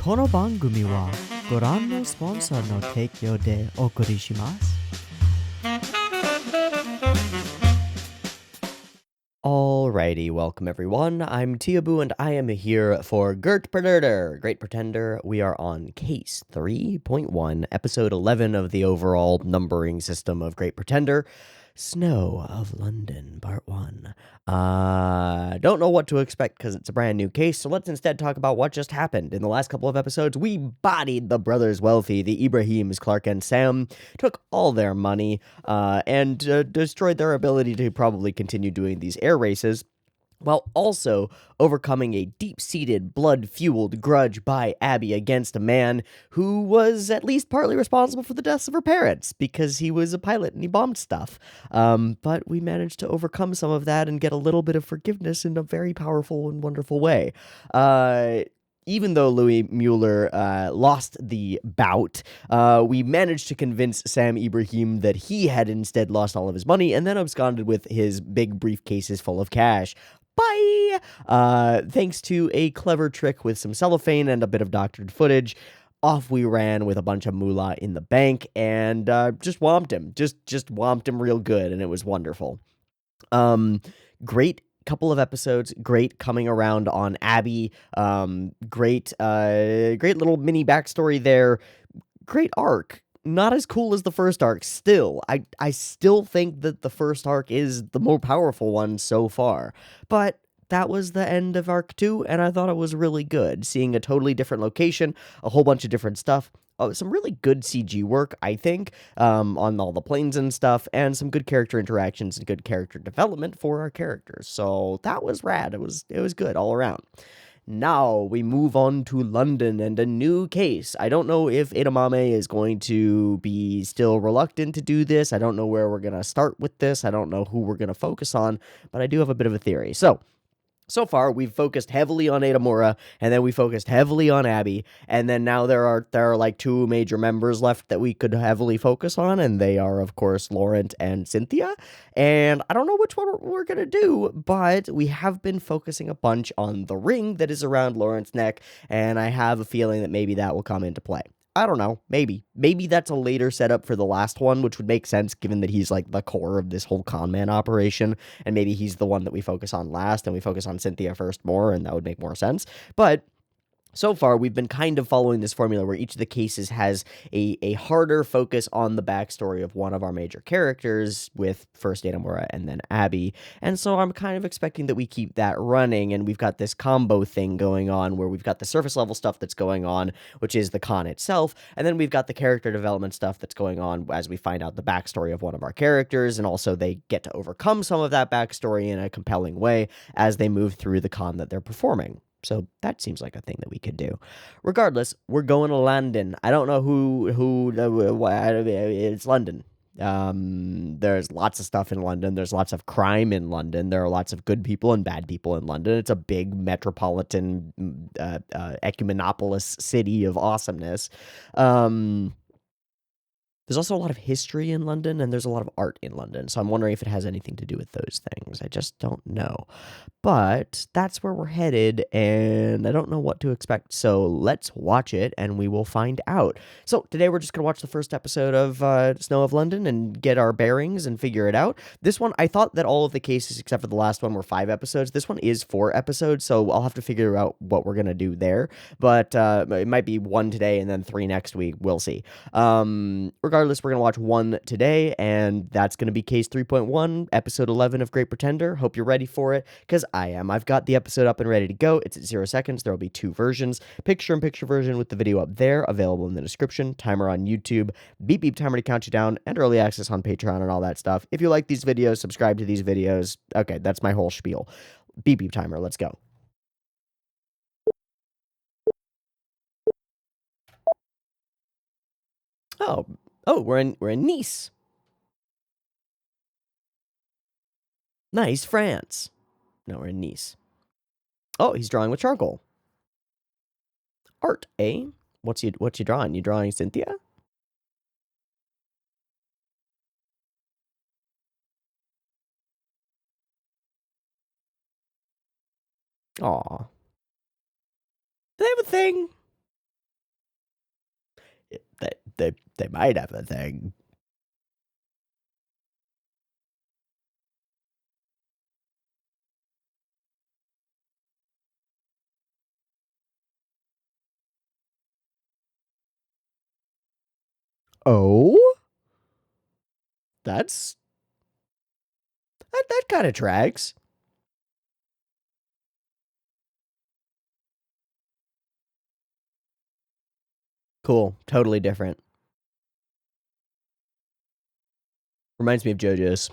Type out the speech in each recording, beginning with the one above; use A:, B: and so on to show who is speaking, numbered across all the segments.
A: この番組はご覧のスポンサーの提供でお送りします。Alrighty, welcome everyone. I'm Teeaboo and I am here for Great Pretender. We are on case 3.1, episode 11 of the overall numbering system of Great Pretender. Snow of London, part 1. Don't know what to expect because it's a brand new case, so let's instead talk about what just happened. In the last couple of episodes, we bodied the brothers wealthy, the Ibrahims, Clark and Sam, took all their money, and destroyed their ability to probably continue doing these air races, while also overcoming a deep-seated, blood-fueled grudge by Abby against a man who was at least partly responsible for the deaths of her parents, because he was a pilot and he bombed stuff. But we managed to overcome some of that and get a little bit of forgiveness in a very powerful and wonderful way. Even though Louis Mueller lost the bout, we managed to convince Sam Ibrahim that he had instead lost all of his money and then absconded with his big briefcases full of cash. Bye! Thanks to a clever trick with some cellophane and a bit of doctored footage, off we ran with a bunch of moolah in the bank and just whomped him. Just whomped him real good, and it was wonderful. Great couple of episodes, great coming around on Abby, great little mini backstory there, great arc. Not as cool as the first arc still. I still think that the first arc is the more powerful one so far. But that was the end of arc 2, and I thought it was really good. Seeing a totally different location, a whole bunch of different stuff. Some really good CG work, I think, on all the planes and stuff, and some good character interactions and good character development for our characters. So that was rad. It was good all around. Now we move on to London and a new case. I don't know if Edamame is going to be still reluctant to do this. I don't know where we're going to start with this. I don't know who we're going to focus on, but I do have a bit of a theory. So far, we've focused heavily on Edamura, and then we focused heavily on Abby, and then now there are like two major members left that we could heavily focus on, and they are, of course, Laurent and Cynthia, and I don't know which one we're gonna do, but we have been focusing a bunch on the ring that is around Laurent's neck, and I have a feeling that maybe that will come into play. I don't know, maybe. Maybe that's a later setup for the last one, which would make sense given that he's like the core of this whole conman operation, and maybe he's the one that we focus on last, and we focus on Cynthia first more, and that would make more sense. But so far, we've been kind of following this formula where each of the cases has a harder focus on the backstory of one of our major characters, with first Edamura and then Abby. And so I'm kind of expecting that we keep that running, and we've got this combo thing going on where we've got the surface level stuff that's going on, which is the con itself, and then we've got the character development stuff that's going on as we find out the backstory of one of our characters, and also they get to overcome some of that backstory in a compelling way as they move through the con that they're performing. So that seems like a thing that we could do. Regardless, we're going to London. I don't know it's London. There's lots of stuff in London. There's lots of crime in London. There are lots of good people and bad people in London. It's a big metropolitan, ecumenopolis city of awesomeness. There's also a lot of history in London, and there's a lot of art in London, so I'm wondering if it has anything to do with those things. I just don't know. But that's where we're headed, and I don't know what to expect, so let's watch it, and we will find out. So today we're just going to watch the first episode of Snow of London and get our bearings and figure it out. This one, I thought that all of the cases, except for the last one, were 5 episodes. This one is 4 episodes, so I'll have to figure out what we're going to do there. But it might be 1 today and then 3 next week. We'll see. Regardless, we're going to watch 1 today, and that's going to be case 3.1, episode 11 of Great Pretender. Hope you're ready for it, because I am. I've got the episode up and ready to go. It's at 0 seconds. There will be 2 versions. Picture-in-picture version with the video up there, available in the description, timer on YouTube, beep timer to count you down, and early access on Patreon and all that stuff. If you like these videos, subscribe to these videos. Okay, that's my whole spiel. Beep timer, let's go. Oh, we're in Nice. Nice, France. No, we're in Nice. Oh, he's drawing with charcoal. Art, eh? What's you drawing? You drawing Cynthia? Aw. Do they have a thing? they might have a thing. Oh? That kind of tracks. Cool. Totally different. Reminds me of JoJo's.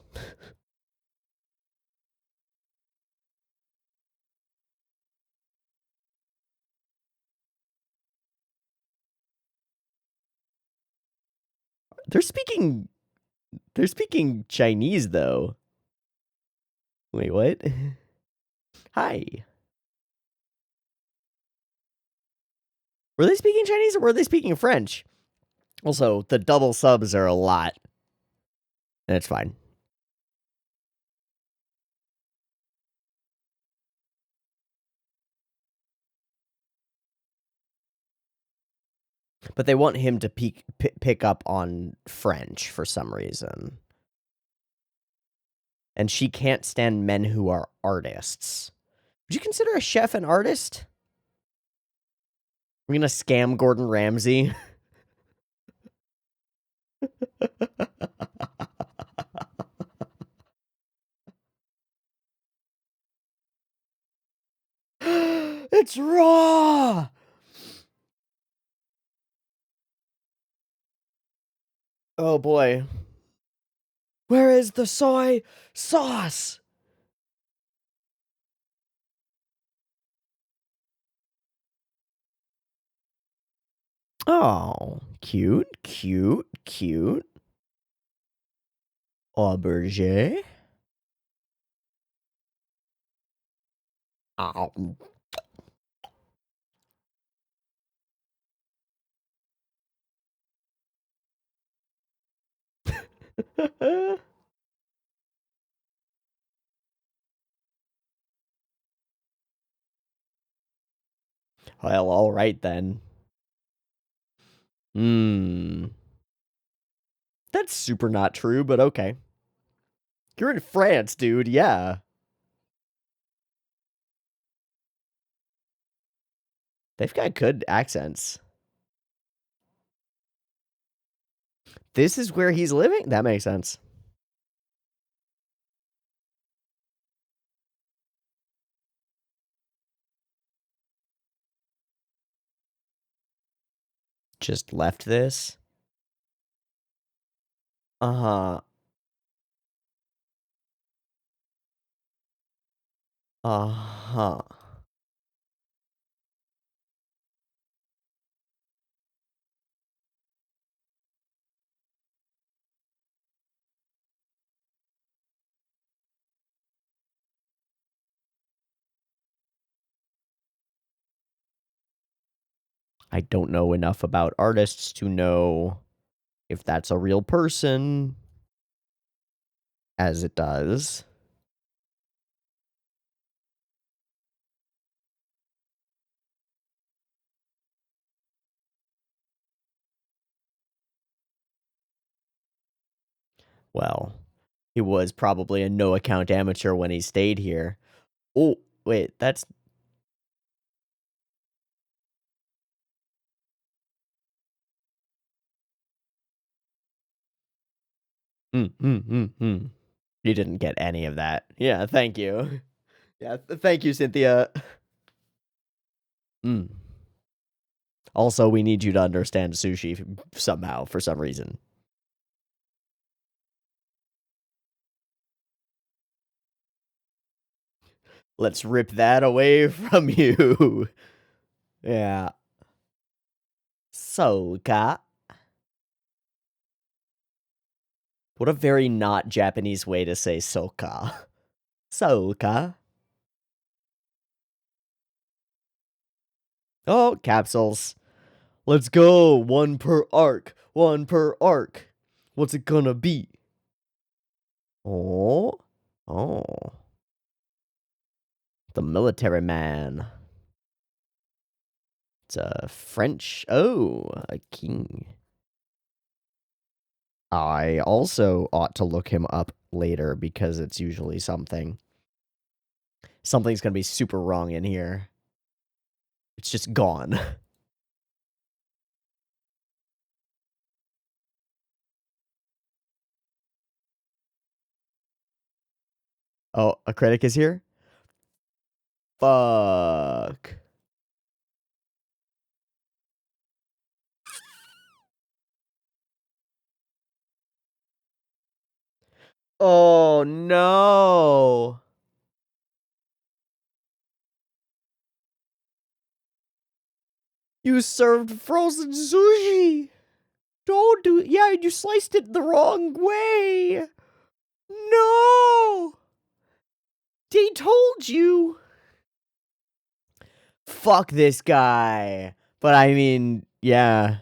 A: They're speaking Chinese though. Wait, what? Hi. Were they speaking Chinese or were they speaking French? Also, the double subs are a lot. And it's fine. But they want him to pick up on French for some reason. And she can't stand men who are artists. Would you consider a chef an artist? We're gonna scam Gordon Ramsay. It's raw! Oh boy. Where is the soy sauce? Oh, cute, cute, cute. Auberge. Oh. Well, all right then. That's super not true, but okay. You're in France, dude. Yeah. They've got good accents. This is where he's living? That makes sense. Just left this? Uh-huh. Uh-huh. I don't know enough about artists to know if that's a real person, as it does. Well, he was probably a no-account amateur when he stayed here. Oh, wait, that's... You didn't get any of that. Yeah, thank you. Yeah, thank you, Cynthia. Also, we need you to understand sushi somehow, for some reason. Let's rip that away from you. Yeah. Soka. What a very not Japanese way to say soka. Soka. Oh, capsules. Let's go. One per arc. One per arc. What's it gonna be? Oh. Oh. The military man. It's a French. Oh, a king. I also ought to look him up later because it's usually something. Something's gonna be super wrong in here. It's just gone. Oh, a critic is here? Fuck. Oh, no. You served frozen sushi. Don't do it. Yeah, you sliced it the wrong way. No. They told you. Fuck this guy. But I mean, yeah.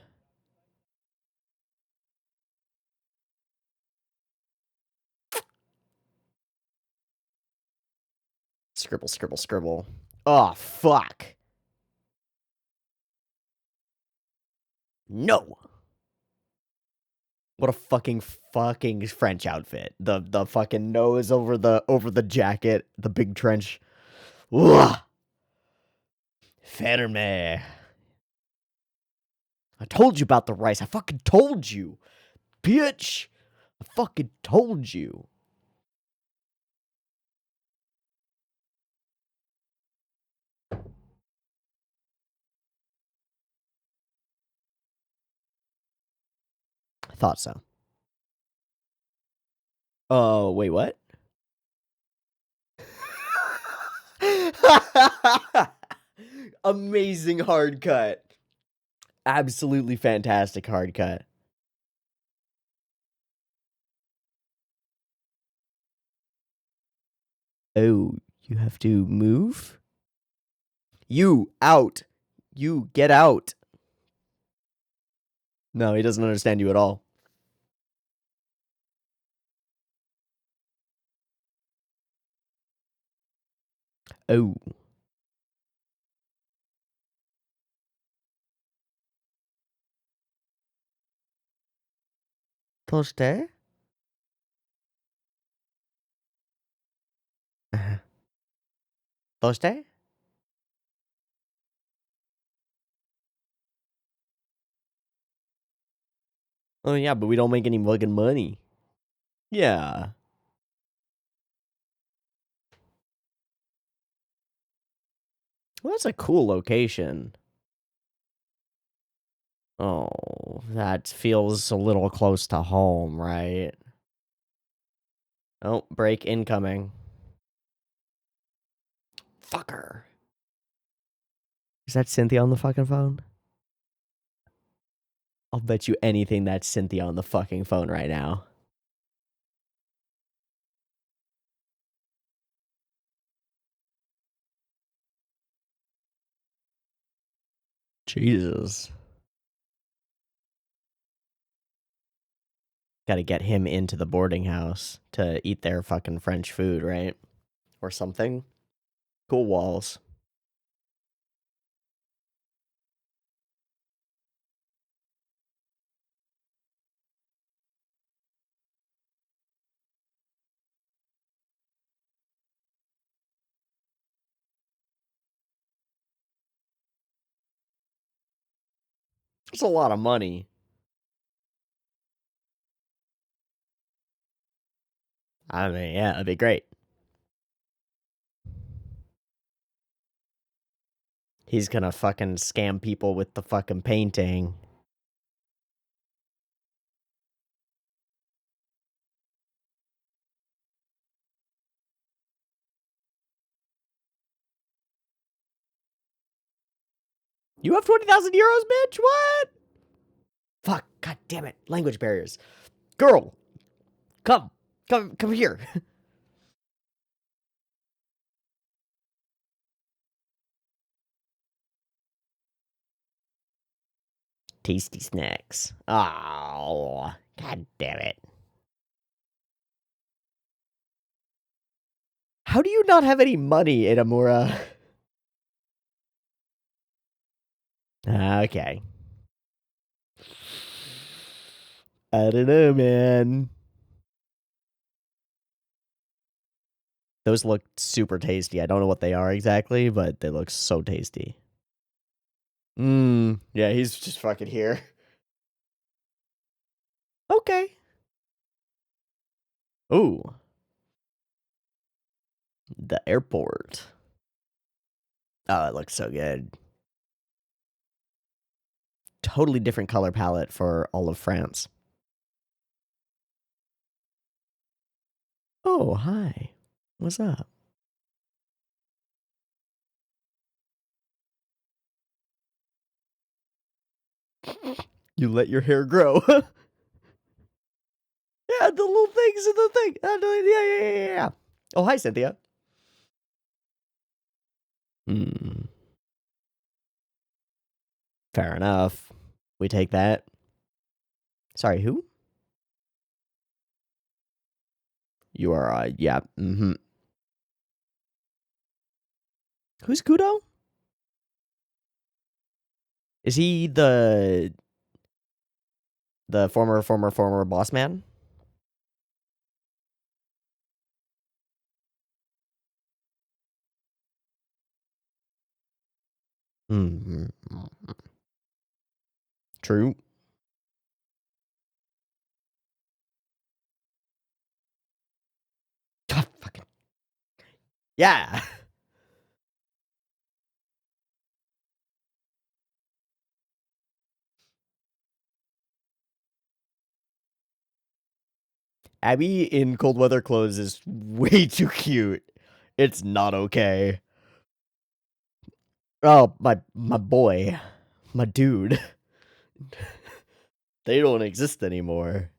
A: Scribble, scribble, scribble. Oh, fuck. No. What a fucking French outfit. The fucking nose over the jacket, the big trench. Ugh. Ferme. I told you about the rice. I fucking told you. Bitch. I fucking told you. I thought so. Oh, wait, what? Amazing hard cut. Absolutely fantastic hard cut. Oh, you have to move? You out. You get out. No, he doesn't understand you at all. Oh. Toste? Toste? Oh, yeah, but we don't make any fucking money. Yeah. Well, that's a cool location. Oh, that feels a little close to home, right? Oh, break incoming. Fucker. Is that Cynthia on the fucking phone? I'll bet you anything that's Cynthia on the fucking phone right now. Jesus. Gotta get him into the boarding house to eat their fucking French food, right? Or something. Cool walls. It's a lot of money. I mean, yeah, that'd be great. He's gonna fucking scam people with the fucking painting. You have 20,000 euros, bitch? What? Fuck, god damn it. Language barriers. Girl, come here. Tasty snacks. Oh, god damn it. How do you not have any money, Inamura? Okay. I don't know, man. Those look super tasty. I don't know what they are exactly, but they look so tasty. Yeah, he's just fucking here. Okay. Ooh. The airport. Oh, it looks so good. Totally different color palette for all of France. Oh, hi. What's up? You let your hair grow. Yeah, the little things in the thing. Yeah. Oh, hi, Cynthia. Hmm. Fair enough. We take that. Sorry, who? You are, yeah. Mm-hmm. Who's Kudo? Is he the former boss man? Mm-hmm. True. God, fucking. Yeah. Abby in cold weather clothes is way too cute. It's not okay. Oh, my boy. My dude. They don't exist anymore.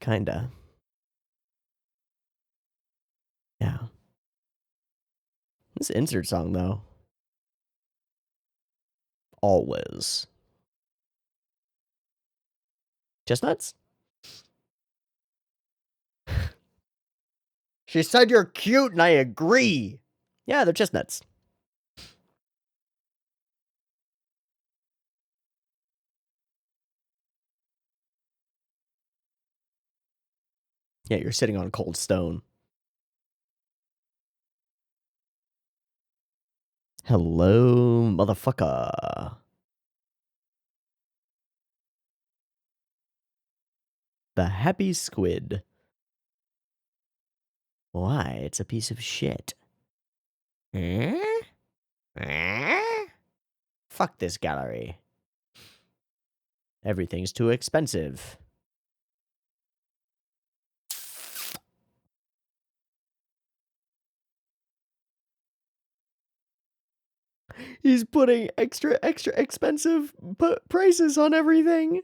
A: Kinda. Yeah. This insert song, though. Always. Chestnuts? She said you're cute, and I agree. Yeah, they're chestnuts. Yeah, you're sitting on cold stone. Hello, motherfucker. The happy squid. Why, it's a piece of shit. Eh? Eh? Fuck this gallery. Everything's too expensive. He's putting extra expensive prices on everything.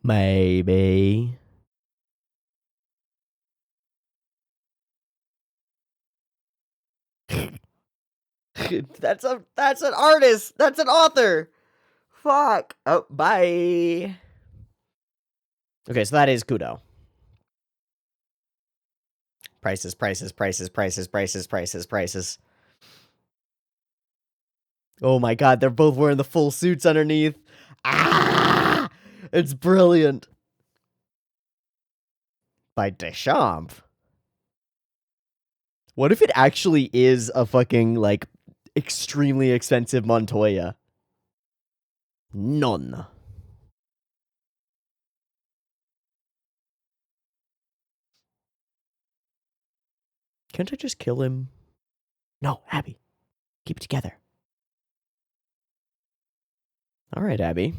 A: Maybe. That's an artist. That's an author. Fuck. Oh, bye. Okay, so that is Kudo. Prices. Oh my god, they're both wearing the full suits underneath. Ah! It's brilliant. By Deschamps. What if it actually is a fucking, like, extremely expensive Montoya? None. Can't I just kill him? No, Abby. Keep it together. Alright, Abby.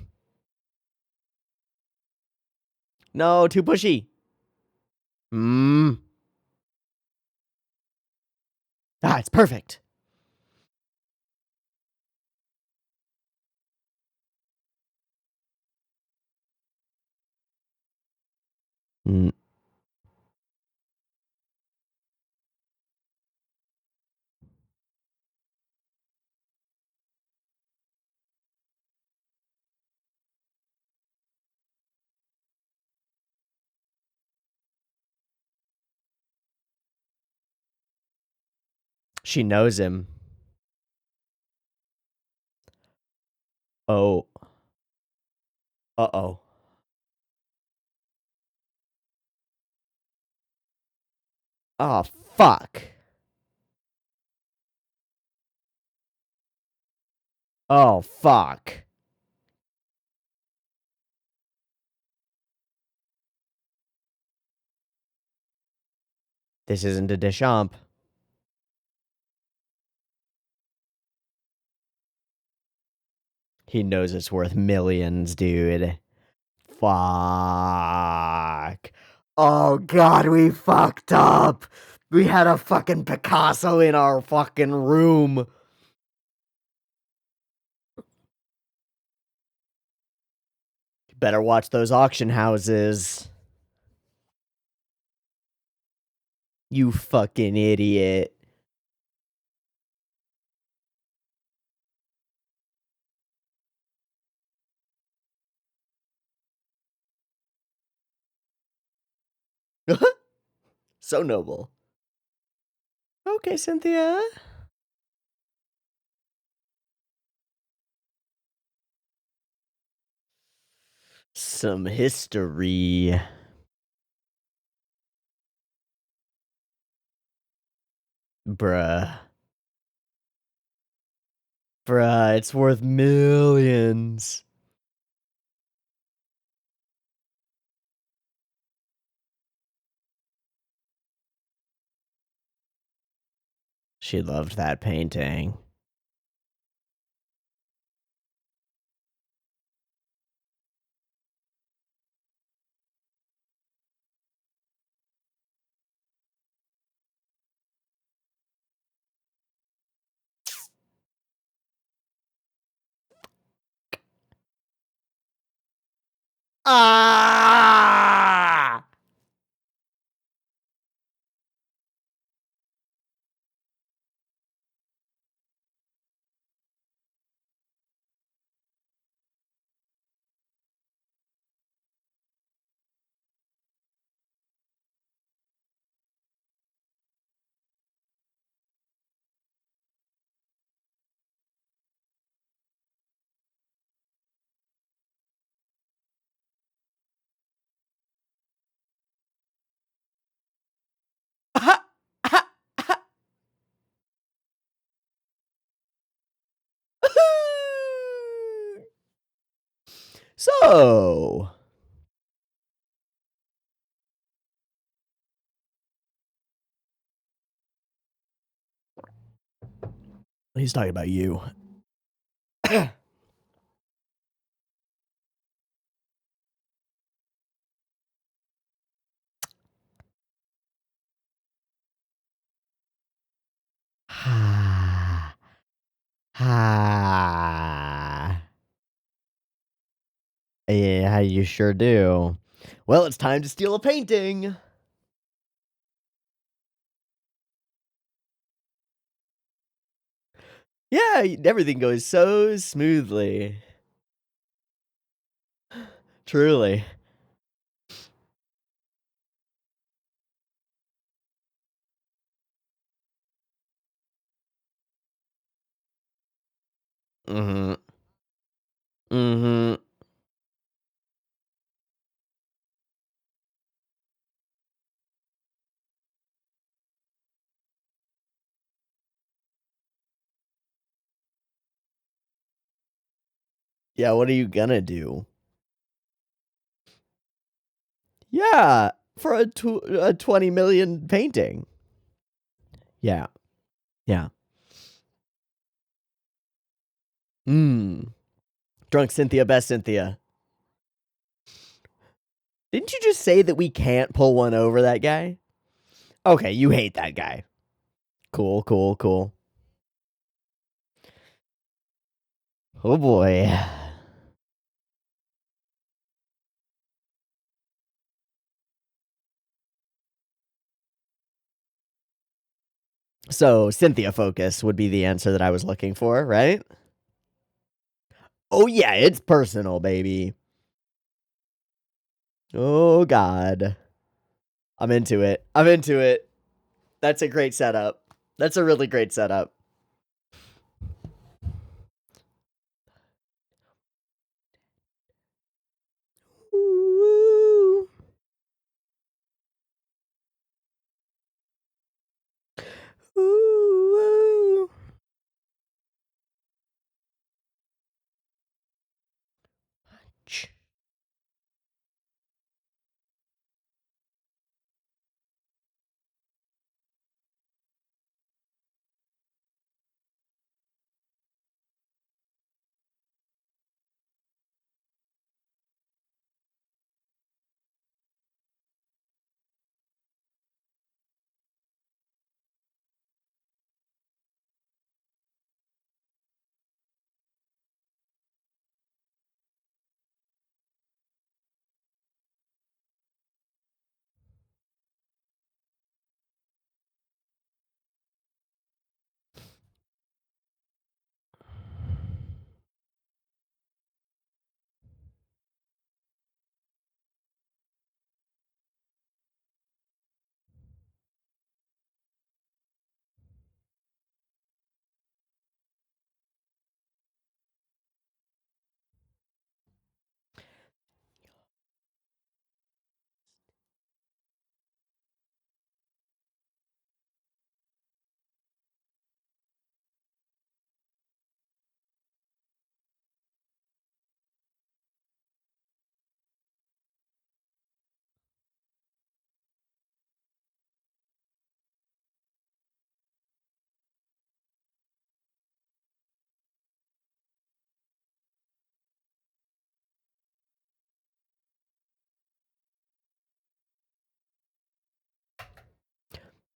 A: No, too pushy. Ah, it's perfect. Mm. She knows him. Oh. Uh-oh. Oh, fuck. Oh, fuck. This isn't a Deschamps. He knows it's worth millions, dude. Fuck. Oh, God, we fucked up. We had a fucking Picasso in our fucking room. Better watch those auction houses. You fucking idiot. So noble. Okay, Cynthia. Some history. Bruh. Bruh, it's worth millions. She loved that painting. Ah! So, he's talking about you. Ha. Ha. Yeah, you sure do. Well, it's time to steal a painting. Yeah, everything goes so smoothly. Truly. Mm-hmm. Mm-hmm. Yeah, what are you gonna do? Yeah, for a 20 million painting. Yeah. Yeah. Hmm. Drunk Cynthia, best Cynthia. Didn't you just say that we can't pull one over that guy? Okay, you hate that guy. Cool, cool, cool. Oh boy. So Cynthia focus would be the answer that I was looking for, right? Oh yeah, it's personal, baby. Oh god. I'm into it. I'm into it. That's a great setup. That's a really great setup. Ooh. Ooh. Ch-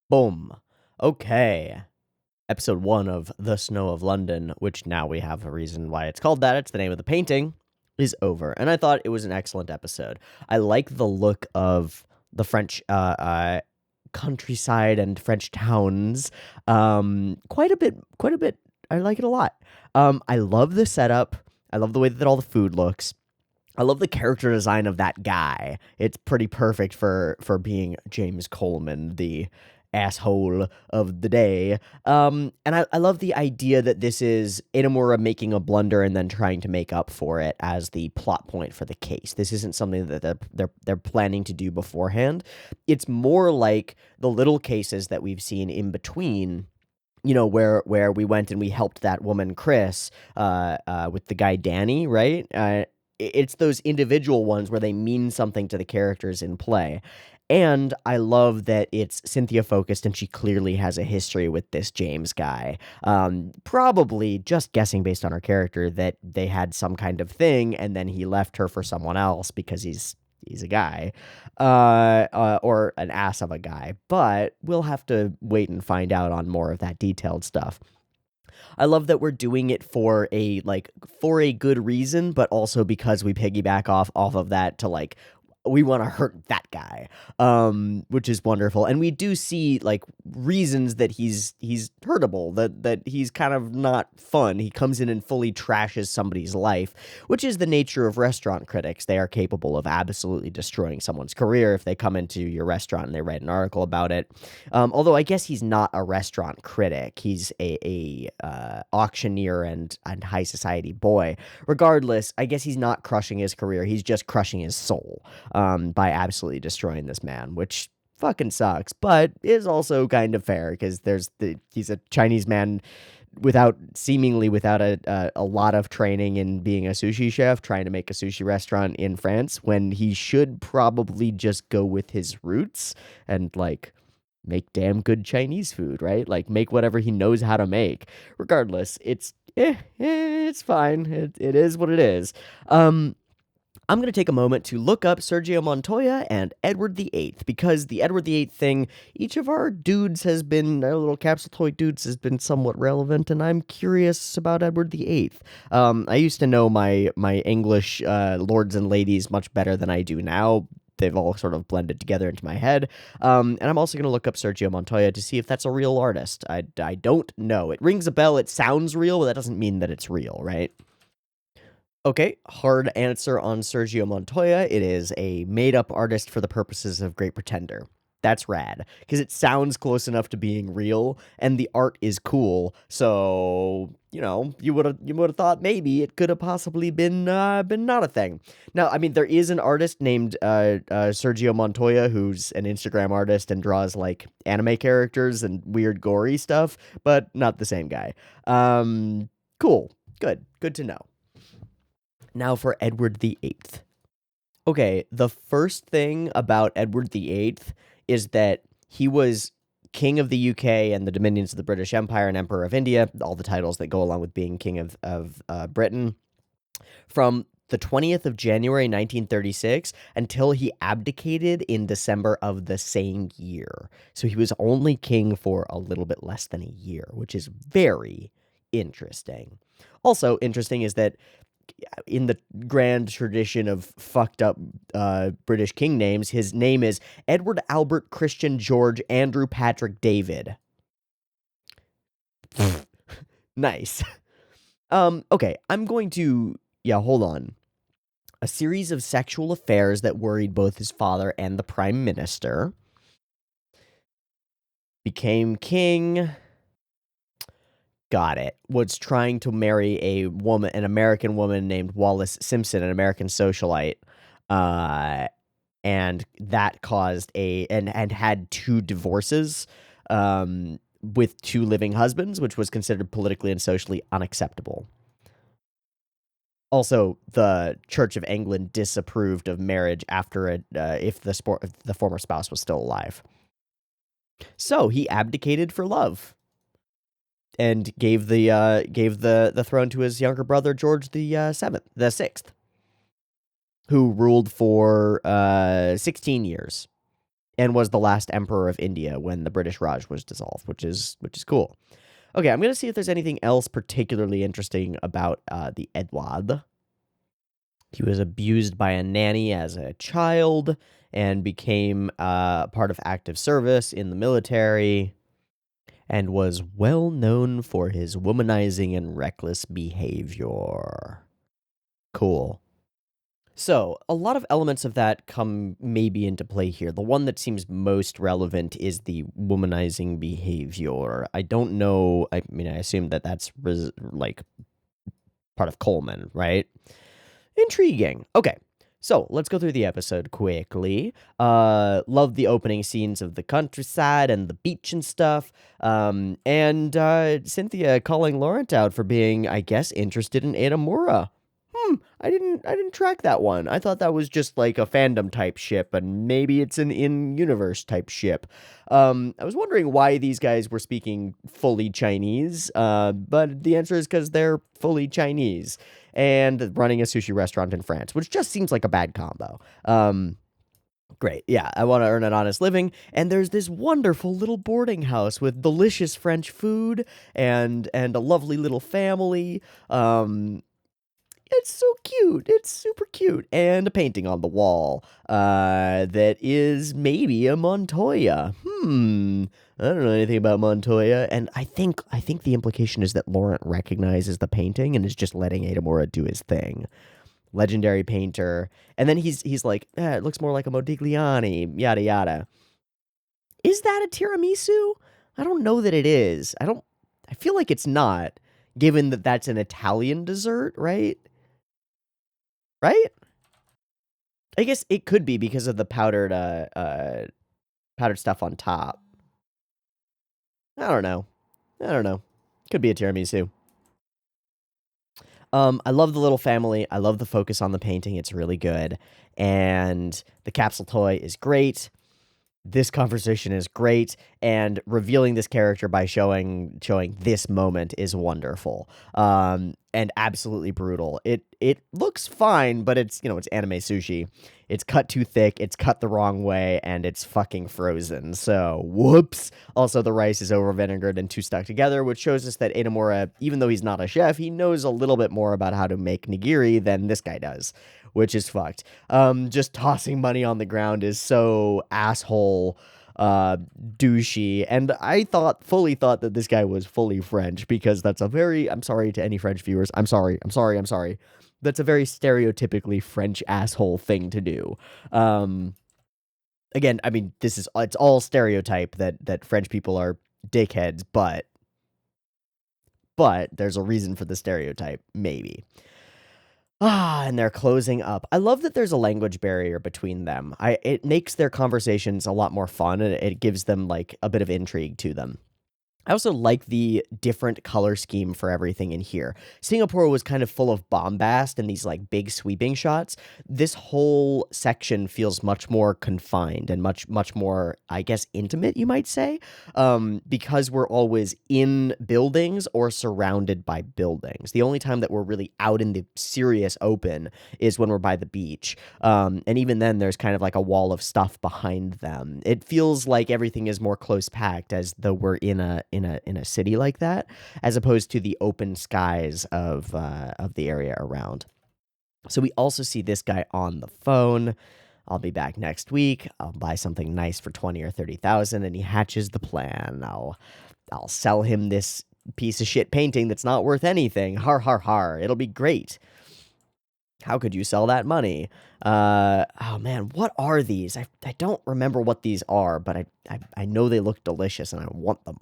A: Boom. Okay. Episode 1 of The Snow of London, which now we have a reason why it's called that. It's the name of the painting, is over. And I thought it was an excellent episode. I like the look of the French countryside and French towns. Quite a bit. Quite a bit. I like it a lot. I love the setup. I love the way that all the food looks. I love the character design of that guy. It's pretty perfect for being James Coleman, the asshole of the day. And I love the idea that this is Inamura making a blunder and then trying to make up for it as the plot point for the case. This isn't something that they're planning to do beforehand. It's more like the little cases that we've seen in between, you know, where we went and we helped that woman Chris with the guy Danny, right? It's those individual ones where they mean something to the characters in play. And I love that it's Cynthia focused and she clearly has a history with this James guy. Probably just guessing based on her character that they had some kind of thing and then he left her for someone else because he's a guy, or an ass of a guy, but we'll have to wait and find out on more of that detailed stuff. I love that we're doing it for a good reason, but also because we piggyback off of that to like we want to hurt that guy, which is wonderful. And we do see like reasons that he's hurtable, that he's kind of not fun. He comes in and fully trashes somebody's life, which is the nature of restaurant critics. They are capable of absolutely destroying someone's career if they come into your restaurant and they write an article about it. Although I guess he's not a restaurant critic, he's a auctioneer and high society boy. Regardless, I guess he's not crushing his career. He's just crushing his soul by absolutely destroying this man, which fucking sucks, but is also kind of fair because he's a Chinese man without a lot of training in being a sushi chef, trying to make a sushi restaurant in France when he should probably just go with his roots and like make damn good Chinese food, right? Like make whatever he knows how to make. Regardless, it's fine. It is what it is. I'm going to take a moment to look up Sergio Montoya and Edward the Eighth because the Edward the Eighth thing, each of our dudes has been, our little capsule toy dudes has been somewhat relevant, and I'm curious about Edward the Eighth. I used to know my English lords and ladies much better than I do now, they've all sort of blended together into my head. And I'm also going to look up Sergio Montoya to see if that's a real artist. I don't know. It rings a bell. It sounds real, but that doesn't mean that it's real, right? Okay, hard answer on Sergio Montoya. It is a made-up artist for the purposes of Great Pretender. That's rad, because it sounds close enough to being real, and the art is cool. So, you would have thought maybe it could have possibly been not a thing. Now, I mean, there is an artist named Sergio Montoya who's an Instagram artist and draws like anime characters and weird gory stuff, but not the same guy. Cool, good to know. Now for Edward VIII. Okay, the first thing about Edward VIII is that he was King of the UK and the dominions of the British Empire and Emperor of India, all the titles that go along with being King of Britain, from the 20th of January 1936 until he abdicated in December of the same year. So he was only king for a little bit less than a year, which is very interesting. Also interesting is that in the grand tradition of fucked up British king names, his name is Edward Albert Christian George Andrew Patrick David. Nice. Okay, I'm going to... Yeah, hold on. A series of sexual affairs that worried both his father and the prime minister. Became king... Got it. Was trying to marry an American woman named Wallis Simpson, an American socialite, and that caused and had 2 divorces, with 2 living husbands, which was considered politically and socially unacceptable. Also, the Church of England disapproved of marriage after if the former spouse was still alive. So he abdicated for love. And gave the throne to his younger brother George the Sixth, who ruled for 16 years, and was the last emperor of India when the British Raj was dissolved, which is cool. Okay, I'm gonna see if there's anything else particularly interesting about the Edward. He was abused by a nanny as a child and became part of active service in the military, and was well known for his womanizing and reckless behavior. Cool. So, a lot of elements of that come maybe into play here. The one that seems most relevant is the womanizing behavior. I don't know, I mean, I assume that that's like part of Coleman, right? Intriguing. Okay. So, let's go through the episode quickly. Love the opening scenes of the countryside and the beach and stuff. And Cynthia calling Laurent out for being, I guess, interested in Adamura. I didn't track that one. I thought that was just like a fandom type ship, and maybe it's an in-universe type ship. I was wondering why these guys were speaking fully Chinese, but the answer is because they're fully Chinese and running a sushi restaurant in France, which just seems like a bad combo. Great. Yeah, I want to earn an honest living. And there's this wonderful little boarding house with delicious French food and a lovely little family. It's so cute. It's super cute. And a painting on the wall that is maybe a Montoya. I don't know anything about Montoya. And I think the implication is that Laurent recognizes the painting and is just letting Adamura do his thing. Legendary painter. And then he's like, it looks more like a Modigliani, yada yada. Is that a tiramisu? I don't know that it is. I feel like it's not, given that that's an Italian dessert, right? Right? I guess it could be because of the powdered stuff on top. I don't know. Could be a tiramisu. I love the little family. I love the focus on the painting. It's really good. And the capsule toy is great. This conversation is great, and revealing this character by showing this moment is wonderful. and absolutely brutal. It looks fine, but it's, it's anime sushi. It's cut too thick, it's cut the wrong way, and it's fucking frozen. So, whoops. Also, the rice is over vinegared and too stuck together, which shows us that Edamura, even though he's not a chef, he knows a little bit more about how to make nigiri than this guy does, which is fucked. Just tossing money on the ground is so asshole douchey, and I fully thought that this guy was fully French, because that's a very, I'm sorry to any French viewers, I'm sorry, that's a very stereotypically French asshole thing to do. Again, I mean, it's all stereotype that French people are dickheads, but there's a reason for the stereotype, maybe. And they're closing up. I love that there's a language barrier between them. It makes their conversations a lot more fun, and it gives them like a bit of intrigue to them. I also like the different color scheme for everything in here. Singapore was kind of full of bombast and these like big sweeping shots. This whole section feels much more confined and much more, I guess, intimate, you might say, because we're always in buildings or surrounded by buildings. The only time that we're really out in the serious open is when we're by the beach, and even then, there's kind of like a wall of stuff behind them. It feels like everything is more close packed, as though we're in a city like that, as opposed to the open skies of the area around. So we also see this guy on the phone. I'll be back next week. I'll buy something nice for 20 or 30,000, and he hatches the plan. I'll sell him this piece of shit painting that's not worth anything. Har har har. It'll be great. How could you sell that money? Oh man, what are these? I don't remember what these are, but I know they look delicious, and I want them.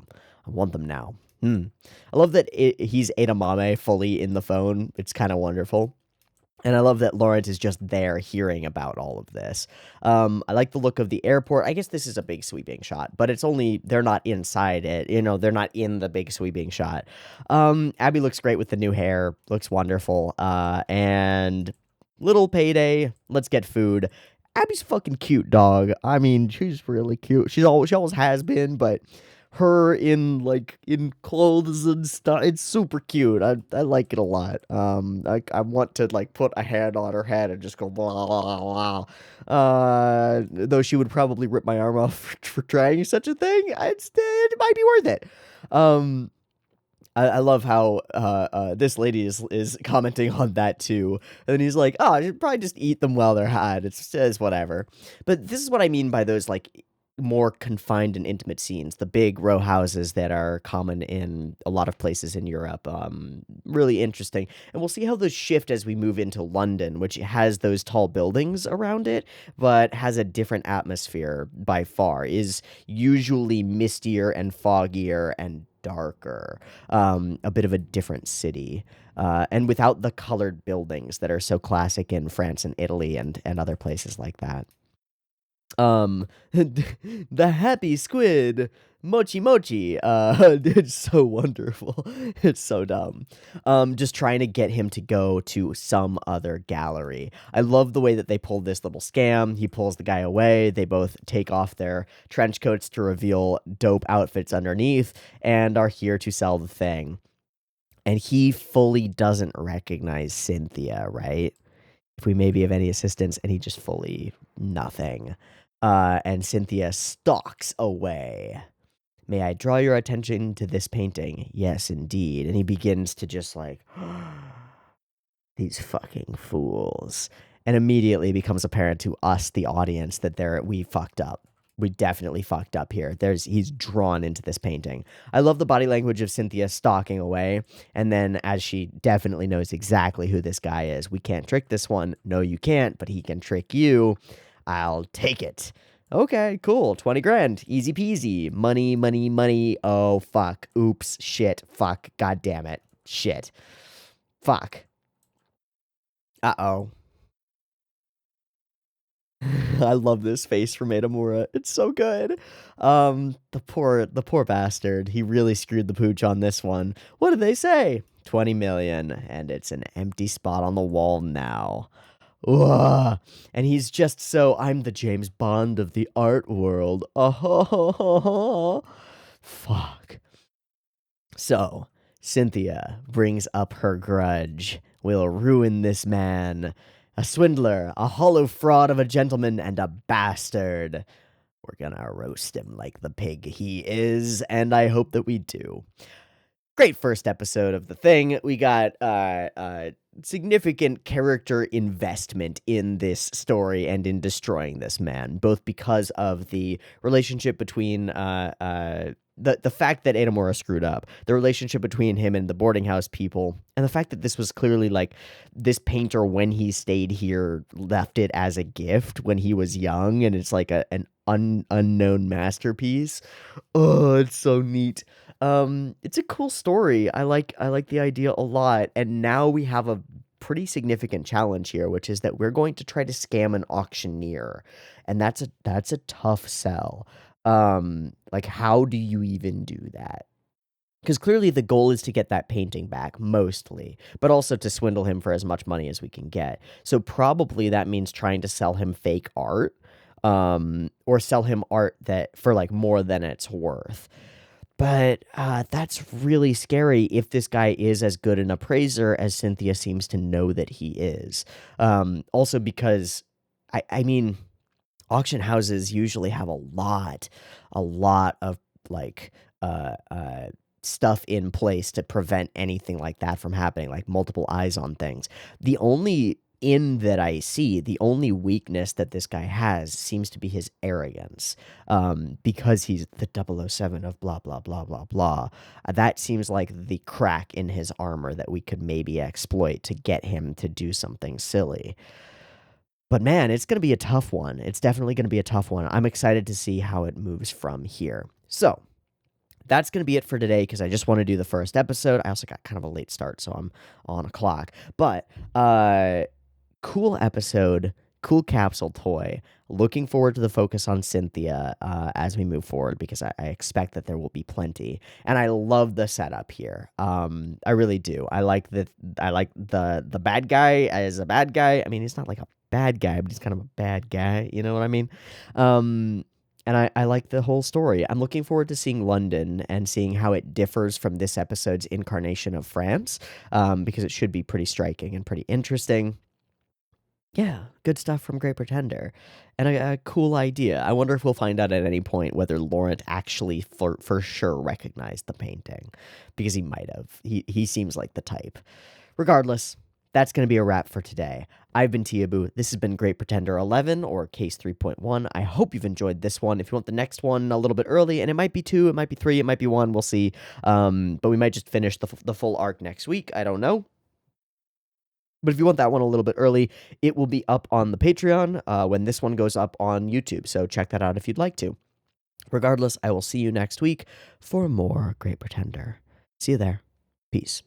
A: I want them now. I love that he's Edamame fully in the phone. It's kind of wonderful. And I love that Lawrence is just there hearing about all of this. I like the look of the airport. I guess this is a big sweeping shot, but they're not inside it. They're not in the big sweeping shot. Abby looks great with the new hair. Looks wonderful. And little payday. Let's get food. Abby's fucking cute, dog. I mean, she's really cute. She always has been, but her in clothes and stuff, it's super cute. I like it a lot. I want to like put a hand on her head and just go blah blah blah. Though she would probably rip my arm off for trying such a thing. It might be worth it. I love how this lady is commenting on that too, and he's like, "Oh, you should probably just eat them while they're hot. It's whatever." But this is what I mean by those like more confined and intimate scenes, the big row houses that are common in a lot of places in Europe. Really interesting. And we'll see how those shift as we move into London, which has those tall buildings around it, but has a different atmosphere by far, is usually mistier and foggier and darker, a bit of a different city. And without the colored buildings that are so classic in France and Italy and other places like that. The happy squid, mochi mochi, it's so wonderful. It's so dumb. Just trying to get him to go to some other gallery. I love the way that they pulled this little scam. He pulls the guy away. They both take off their trench coats to reveal dope outfits underneath and are here to sell the thing. And he fully doesn't recognize Cynthia, right? If we may be of any assistance, and he just fully nothing. And Cynthia stalks away. May I draw your attention to this painting? Yes, indeed. And he begins to just like, these fucking fools. And immediately becomes apparent to us, the audience, that we fucked up. We definitely fucked up here. He's drawn into this painting. I love the body language of Cynthia stalking away. And then as she definitely knows exactly who this guy is, we can't trick this one. No, you can't, but he can trick you. I'll take it. Okay, cool. 20 grand. Easy peasy. Money, money, money. Oh, fuck. Oops. Shit. Fuck. God damn it. Shit. Fuck. Uh-oh. I love this face from Edamura. It's so good. The poor bastard. He really screwed the pooch on this one. What did they say? 20 million, and it's an empty spot on the wall now. Ugh. And he's just I'm the James Bond of the art world. Oh, fuck. So, Cynthia brings up her grudge. We'll ruin this man. A swindler, a hollow fraud of a gentleman, and a bastard. We're gonna roast him like the pig he is, and I hope that we do. Great first episode of the thing. We got significant character investment in this story and in destroying this man, both because of the relationship between the fact that Anamura screwed up, the relationship between him and the boarding house people, and the fact that this was clearly like this painter, when he stayed here, left it as a gift when he was young, and it's like an unknown masterpiece. Oh, it's so neat. It's a cool story. I like the idea a lot, and now we have a pretty significant challenge here, which is that we're going to try to scam an auctioneer, and that's a tough sell. Like, how do you even do that? Because clearly the goal is to get that painting back, mostly, but also to swindle him for as much money as we can get. So probably that means trying to sell him fake art, or sell him art that for like more than it's worth. But that's really scary if this guy is as good an appraiser as Cynthia seems to know that he is. Also because, I mean, auction houses usually have a lot of like stuff in place to prevent anything like that from happening, like multiple eyes on things. The only that I see, the only weakness that this guy has seems to be his arrogance, because he's the 007 of blah, blah, blah, blah, blah. That seems like the crack in his armor that we could maybe exploit to get him to do something silly. But man, it's going to be a tough one. It's definitely going to be a tough one. I'm excited to see how it moves from here. So that's going to be it for today, because I just want to do the first episode. I also got kind of a late start, so I'm on a clock. But cool episode, cool capsule toy. Looking forward to the focus on Cynthia as we move forward, because I expect that there will be plenty. And I love the setup here. I really do. I like the bad guy as a bad guy. I mean, he's not like a bad guy, but he's kind of a bad guy. You know what I mean? And I like the whole story. I'm looking forward to seeing London and seeing how it differs from this episode's incarnation of France, because it should be pretty striking and pretty interesting. Yeah, good stuff from Great Pretender. And a cool idea. I wonder if we'll find out at any point whether Laurent actually for sure recognized the painting, because he might have. He seems like the type. Regardless, that's going to be a wrap for today. I've been Teeaboo. This has been Great Pretender 11, or Case 3.1. I hope you've enjoyed this one. If you want the next one a little bit early, and it might be 2, it might be 3, it might be 1, we'll see. But we might just finish the full arc next week. I don't know. But if you want that one a little bit early, it will be up on the Patreon when this one goes up on YouTube. So check that out if you'd like to. Regardless, I will see you next week for more Great Pretender. See you there. Peace.